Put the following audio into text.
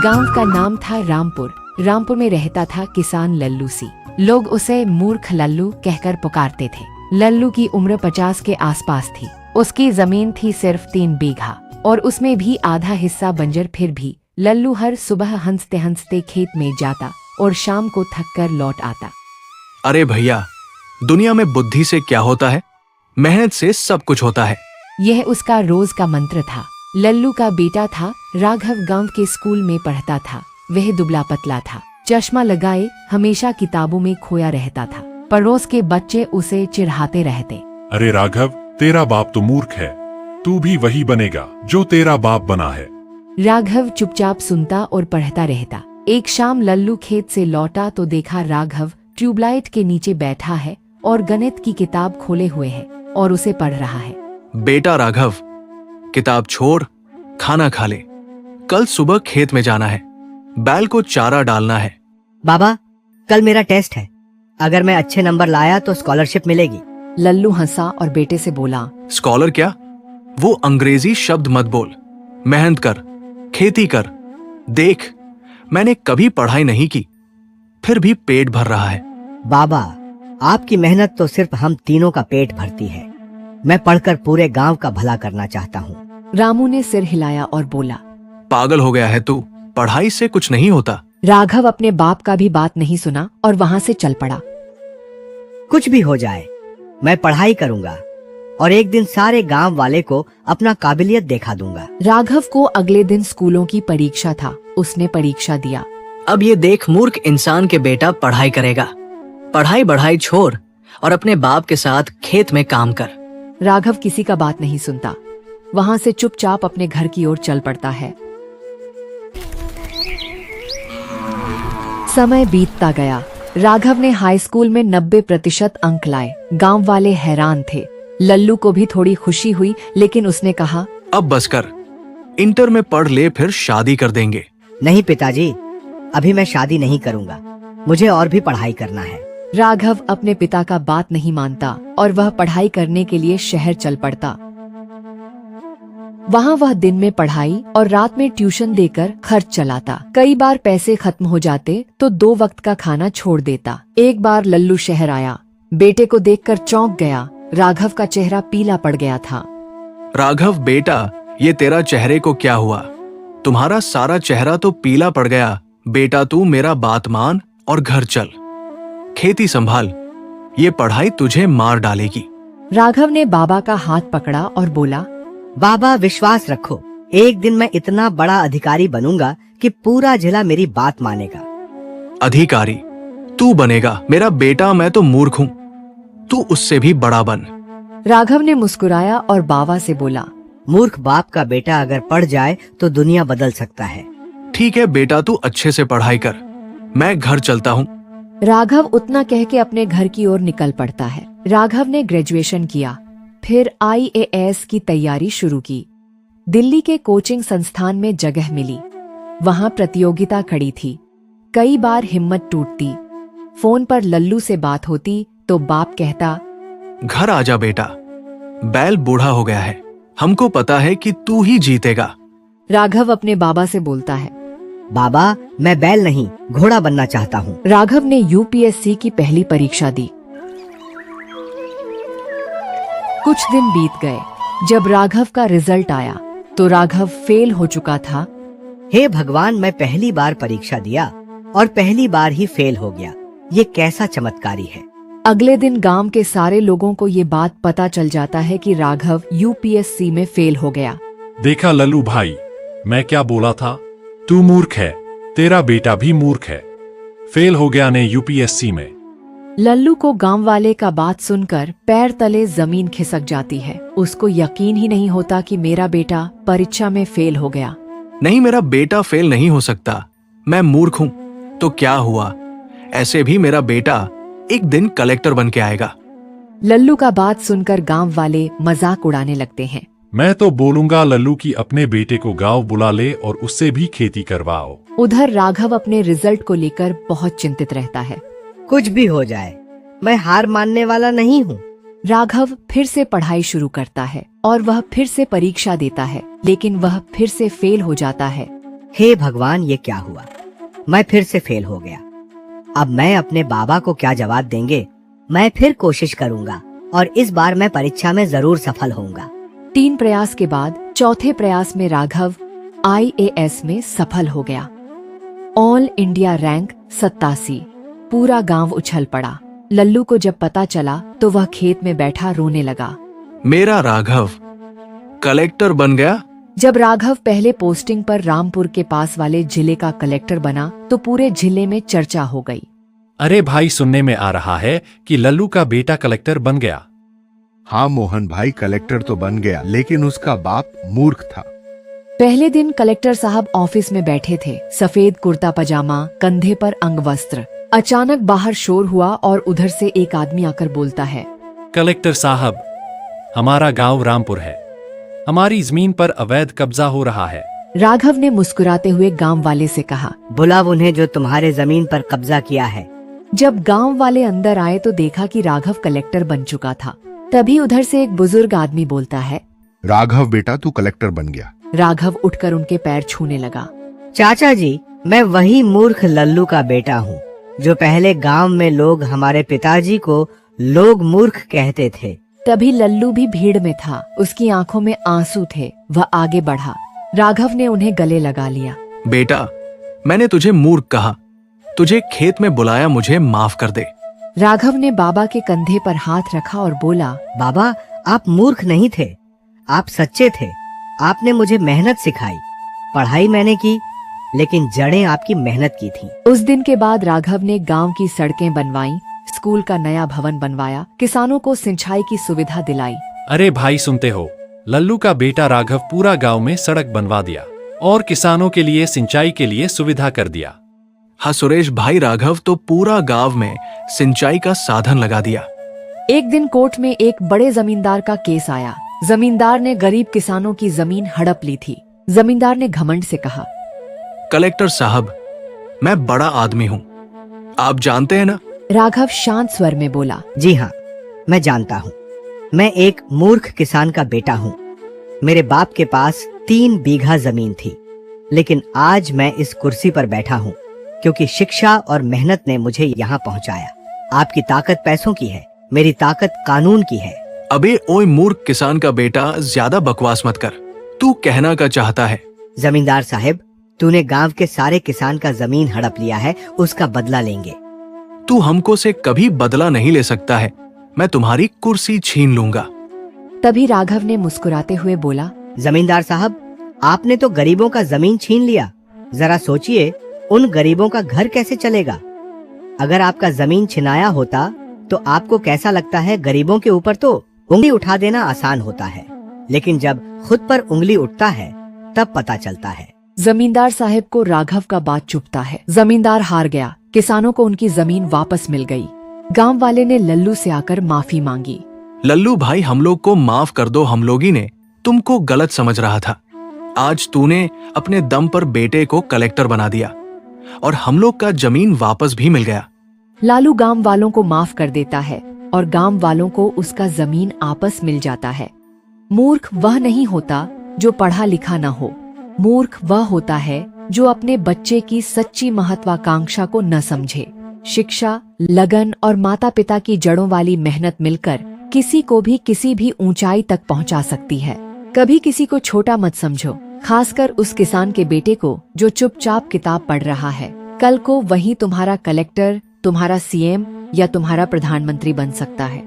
गांव का नाम था रामपुर। रामपुर में रहता था किसान लल्लू सी। लोग उसे मूर्ख लल्लू कहकर पुकारते थे। लल्लू की उम्र 50 के आसपास थी। उसकी जमीन थी सिर्फ 3 बीघा और उसमें भी आधा हिस्सा बंजर। फिर भी लल्लू हर सुबह हंसते हंसते खेत में जाता और शाम को थक कर लौट आता। अरे भैया, दुनिया में बुद्धि से क्या होता है, मेहनत से सब कुछ होता है। यह उसका रोज का मंत्र था। लल्लू का बेटा था राघव, गांव के स्कूल में पढ़ता था। वह दुबला पतला था, चश्मा लगाए, हमेशा किताबों में खोया रहता था। पड़ोस के बच्चे उसे चिढ़ाते रहते। अरे राघव, तेरा बाप तो मूर्ख है, तू भी वही बनेगा जो तेरा बाप बना है। राघव चुपचाप सुनता और पढ़ता रहता। एक शाम लल्लू खेत से लौटा तो देखा राघव ट्यूबलाइट के नीचे बैठा है और गणित की किताब खोले हुए है और उसे पढ़ रहा है। बेटा राघव, किताब छोड़, खाना खा ले। कल सुबह खेत में जाना है, बैल को चारा डालना है। बाबा, कल मेरा टेस्ट है, अगर मैं अच्छे नंबर लाया तो स्कॉलरशिप मिलेगी। लल्लू हंसा और बेटे से बोला, स्कॉलर क्या? वो अंग्रेजी शब्द मत बोल। मेहनत कर, खेती कर। देख, मैंने कभी पढ़ाई नहीं की, फिर भी पेट भर रहा है। बाबा, आपकी मेहनत तो सिर्फ हम तीनों का पेट भरती है। मैं पढ़कर पूरे गांव का भला करना चाहता हूँ। रामू ने सिर हिलाया और बोला, पागल हो गया है तू, पढ़ाई से कुछ नहीं होता। राघव अपने बाप का भी बात नहीं सुना और वहाँ से चल पड़ा। कुछ भी हो जाए, मैं पढ़ाई करूँगा और एक दिन सारे गांव वाले को अपना काबिलियत दिखा दूंगा। राघव को अगले दिन स्कूलों की परीक्षा था। उसने परीक्षा दिया। अब ये देख मूर्ख इंसान के बेटा पढ़ाई करेगा। पढ़ाई बढ़ाई छोड़ और अपने बाप के साथ खेत में काम कर। राघव किसी का बात नहीं सुनता, वहाँ से चुपचाप अपने घर की ओर चल पड़ता है। समय बीतता गया। राघव ने हाई स्कूल में 90% अंक लाए। गांव वाले हैरान थे। लल्लू को भी थोड़ी खुशी हुई, लेकिन उसने कहा, अब बस कर, इंटर में पढ़ ले, फिर शादी कर देंगे। नहीं पिताजी, अभी मैं शादी नहीं करूँगा, मुझे और भी पढ़ाई करना है। राघव अपने पिता का बात नहीं मानता और वह पढ़ाई करने के लिए शहर चल पड़ता। वहाँ वह दिन में पढ़ाई और रात में ट्यूशन देकर खर्च चलाता। कई बार पैसे खत्म हो जाते तो 2 वक्त का खाना छोड़ देता। एक बार लल्लू शहर आया। बेटे को देखकर चौंक गया। राघव का चेहरा पीला पड़ गया था। राघव बेटा, ये तेरा चेहरे को क्या हुआ? तुम्हारा सारा चेहरा तो पीला पड़ गया। बेटा, तू मेरा बात मान और घर चल, खेती संभाल, ये पढ़ाई तुझे मार डालेगी। राघव ने बाबा का हाथ पकड़ा और बोला, बाबा विश्वास रखो, एक दिन मैं इतना बड़ा अधिकारी बनूंगा कि पूरा जिला मेरी बात मानेगा। अधिकारी तू बनेगा मेरा बेटा, मैं तो मूर्ख हूँ, तू उससे भी बड़ा बन। राघव ने मुस्कुराया और बाबा से बोला, मूर्ख बाप का बेटा अगर पढ़ जाए तो दुनिया बदल सकता है। ठीक है बेटा, तू अच्छे से पढ़ाई कर, मैं घर चलता हूँ। राघव उतना कह के अपने घर की ओर निकल पड़ता है। राघव ने ग्रेजुएशन किया, फिर IAS की तैयारी शुरू की। दिल्ली के कोचिंग संस्थान में जगह मिली। वहाँ प्रतियोगिता खड़ी थी। कई बार हिम्मत टूटती। फोन पर लल्लू से बात होती तो बाप कहता, घर आजा बेटा, बैल बूढ़ा हो गया है, हमको पता है कि तू ही जीतेगा। राघव अपने बाबा से बोलता है, बाबा, मैं बैल नहीं घोड़ा बनना चाहता हूँ। राघव ने UPSC की पहली परीक्षा दी। कुछ दिन बीत गए। जब राघव का रिजल्ट आया तो राघव फेल हो चुका था। हे भगवान, मैं पहली बार परीक्षा दिया और पहली बार ही फेल हो गया, ये कैसा चमत्कारी है। अगले दिन गांव के सारे लोगों को ये बात पता चल जाता है कि राघव UPSC में फेल हो गया। देखा लल्लू भाई, मैं क्या बोला था, तू मूर्ख है, तेरा बेटा भी मूर्ख है, फेल हो गया ने UPSC में। लल्लू को गांव वाले का बात सुनकर पैर तले जमीन खिसक जाती है। उसको यकीन ही नहीं होता कि मेरा बेटा परीक्षा में फेल हो गया। नहीं, मेरा बेटा फेल नहीं हो सकता, मैं मूर्ख हूँ। तो क्या हुआ, ऐसे भी मेरा बेटा एक दिन कलेक्टर बन के आएगा। लल्लू का बात सुनकर गांव वाले मजाक उड़ाने लगते हैं। मैं तो बोलूंगा लल्लू की अपने बेटे को गांव बुला ले और उससे भी खेती करवाओ। उधर राघव अपने रिजल्ट को लेकर बहुत चिंतित रहता है। कुछ भी हो जाए, मैं हार मानने वाला नहीं हूँ। राघव फिर से पढ़ाई शुरू करता है और वह फिर से परीक्षा देता है, लेकिन वह फिर से फेल हो जाता है। हे भगवान, ये क्या हुआ? मैं फिर से फेल हो गया। अब मैं अपने बाबा को क्या जवाब देंगे? मैं फिर कोशिश करूंगा और इस बार मैं परीक्षा में जरूर सफल होऊंगा। 3 प्रयास के बाद चौथे प्रयास में राघव IAS में सफल हो गया। All India rank 87। पूरा गांव उछल पड़ा। लल्लू को जब पता चला तो वह खेत में बैठा रोने लगा। मेरा राघव कलेक्टर बन गया। जब राघव पहले पोस्टिंग पर रामपुर के पास वाले जिले का कलेक्टर बना तो पूरे जिले में चर्चा हो गई। अरे भाई, सुनने में आ रहा है कि लल्लू का बेटा कलेक्टर बन गया। हाँ मोहन भाई, कलेक्टर तो बन गया, लेकिन उसका बाप मूर्ख था। पहले दिन कलेक्टर साहब ऑफिस में बैठे थे, सफेद कुर्ता पजामा, कंधे पर अंगवस्त्र। अचानक बाहर शोर हुआ और उधर से एक आदमी आकर बोलता है, कलेक्टर साहब, हमारा गांव रामपुर है। हमारी जमीन पर अवैध कब्जा हो रहा है। राघव ने मुस्कुराते हुए गांव वाले से कहा। बुलाओ उन्हें जो तुम्हारे जमीन पर कब्जा किया है। जब गांव वाले अंदर आए तो देखा कि राघव कलेक्टर बन चुका था। तभी उधर से एक बुजुर्ग आदमी बोलता है, राघव बेटा, तू कलेक्टर बन गया। राघव उठकर उनके पैर छूने लगा। चाचा जी, मैं वही मूर्ख लल्लू का बेटा हूँ जो पहले गांव में लोग हमारे पिताजी को लोग मूर्ख कहते थे। तभी लल्लू भी भीड़ में था। उसकी आंखों में आंसू थे। वह आगे बढ़ा। राघव ने उन्हें गले लगा लिया। बेटा, मैंने तुझे मूर्ख कहा। तुझे खेत में बुलाया, मुझे माफ कर दे। राघव ने बाबा के कंधे पर हाथ रखा और बोला, बाबा, आप मूर्ख नहीं थे, आप सच्चे थे। आपने मुझे मेहनत सिखाई। पढ़ाई मैंने की, लेकिन जड़ें आपकी मेहनत की थी। उस दिन के बाद राघव ने गांव की सड़कें बनवाई, स्कूल का नया भवन बनवाया, किसानों को सिंचाई की सुविधा दिलाई। अरे भाई, सुनते हो? लल्लू का बेटा राघव पूरा गांव में सड़क बनवा दिया और किसानों के लिए सिंचाई के लिए सुविधा कर दिया। हाँ सुरेश भाई, राघव तो पूरा गांव में सिंचाई का साधन लगा दिया। एक दिन कोर्ट में एक बड़े जमींदार का केस आया। जमींदार ने गरीब किसानों की जमीन हड़प ली थी। जमींदार ने घमंड से कहा, कलेक्टर साहब, मैं बड़ा आदमी हूँ, आप जानते हैं ना। राघव शांत स्वर में बोला, जी हाँ, मैं जानता हूँ। मैं एक मूर्ख किसान का बेटा हूँ। मेरे बाप के पास 3 बीघा जमीन थी, लेकिन आज मैं इस कुर्सी पर बैठा हूँ क्योंकि शिक्षा और मेहनत ने मुझे यहाँ पहुँचाया। आपकी ताकत पैसों की है, मेरी ताकत कानून की है। अबे ओए मूर्ख किसान का बेटा, ज्यादा बकवास मत कर। तू कहना क्या चाहता है? जमींदार साहब, तूने गांव के सारे किसान का जमीन हड़प लिया है, उसका बदला लेंगे। तू हमको से कभी बदला नहीं ले सकता है। मैं तुम्हारी कुर्सी छीन लूंगा। तभी राघव ने मुस्कुराते हुए बोला, जमींदार साहब, आपने तो गरीबों का जमीन छीन लिया। जरा सोचिए, उन गरीबों का घर कैसे चलेगा? अगर आपका जमीन छिनाया होता तो आपको कैसा लगता है? गरीबों के ऊपर तो उंगली उठा देना आसान होता है, लेकिन जब खुद पर उंगली उठता है तब पता चलता है। जमींदार साहब को राघव का बात चुभता है। जमींदार हार गया। किसानों को उनकी जमीन वापस मिल गई। गांव वाले ने लल्लू से आकर माफी मांगी। लल्लू भाई, हम लोग को माफ कर दो। हम लोग ही ने तुमको गलत समझ रहा था। आज तूने अपने दम पर बेटे को कलेक्टर बना दिया और हम लोग का जमीन वापस भी मिल गया। लालू गांव वालों को माफ कर देता है और गांव वालों को उसका जमीन आपस मिल जाता है। मूर्ख वह नहीं होता जो पढ़ा लिखा न हो। मूर्ख वह होता है जो अपने बच्चे की सच्ची महत्वाकांक्षा को न समझे। शिक्षा, लगन और माता पिता की जड़ों वाली मेहनत मिलकर किसी को भी किसी भी ऊंचाई तक पहुंचा सकती है। कभी किसी को छोटा मत समझो, खासकर उस किसान के बेटे को जो चुपचाप किताब पढ़ रहा है। कल को वही तुम्हारा कलेक्टर, तुम्हारा CM या तुम्हारा प्रधानमंत्री बन सकता है।